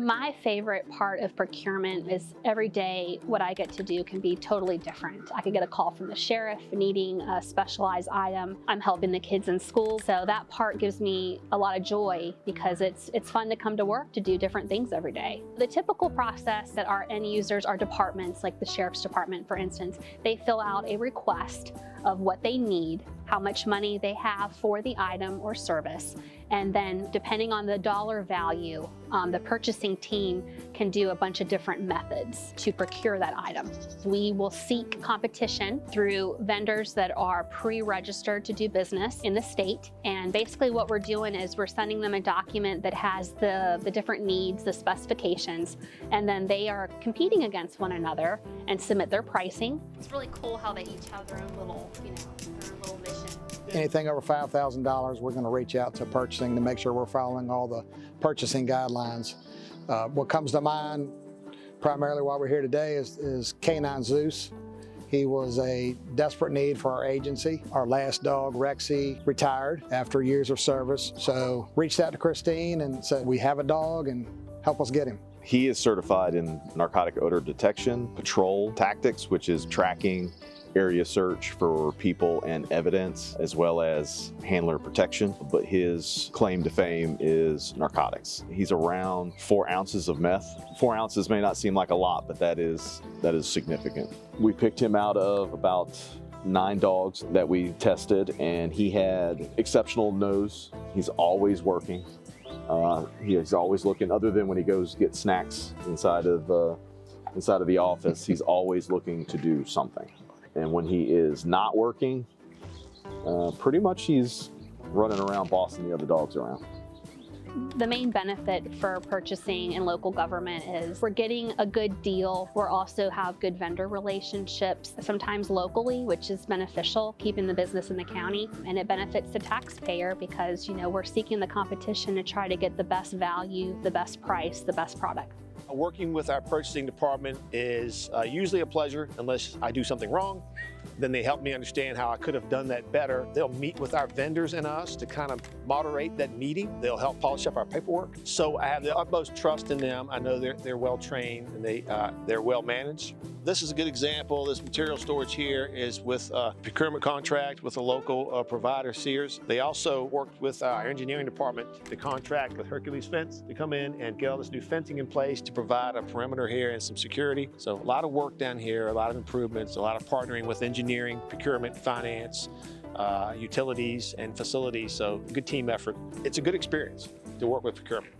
My favorite part of procurement is every day what I get to do can be totally different. I could get a call from the sheriff needing a specialized item. I'm helping the kids in school, so that part gives me a lot of joy because it's fun to come to work to do different things every day. The typical process that our end users, our departments, like the sheriff's department for instance, they fill out a request of what they need, how much money they have for the item or service, and then depending on the dollar value, the purchasing team can do a bunch of different methods to procure that item. We will seek competition through vendors that are pre-registered to do business in the state, and basically what we're doing is we're sending them a document that has the different needs, the specifications, and then they are competing against one another and submit their pricing. It's really cool how they each have their own little, their own little mission. Anything over $5,000, we're going to reach out to purchasing to make sure we're following all the purchasing guidelines. What comes to mind primarily while we're here today is Canine Zeus. He was a desperate need for our agency. Our last dog, Rexy, retired after years of service. So reached out to Christine and said, we have a dog and help us get him. He is certified in narcotic odor detection, patrol tactics, which is tracking, area search for people and evidence, as well as handler protection. But his claim to fame is narcotics. He's around 4 ounces of meth. 4 ounces may not seem like a lot, but that is significant. We picked him out of about 9 dogs that we tested, and he had exceptional nose. He's always working. He is always looking, other than when he goes get snacks inside of the office, he's always looking to do something. And when he is not working, pretty much he's running around bossing the other dogs around. The main benefit for purchasing in local government is we're getting a good deal. We also have good vendor relationships, sometimes locally, which is beneficial, keeping the business in the county. And it benefits the taxpayer because, we're seeking the competition to try to get the best value, the best price, the best product. Working with our purchasing department is usually a pleasure unless I do something wrong. Then they help me understand how I could have done that better. They'll meet with our vendors and us to kind of moderate that meeting. They'll help polish up our paperwork. So I have the utmost trust in them. I know they're well trained and they're well managed. This is a good example. This material storage here is with a procurement contract with a local provider, Sears. They also worked with our engineering department to contract with Hercules Fence to come in and get all this new fencing in place to provide a perimeter here and some security. So a lot of work down here, a lot of improvements, a lot of partnering with engineering, procurement, finance, utilities, and facilities. So good team effort. It's a good experience to work with procurement.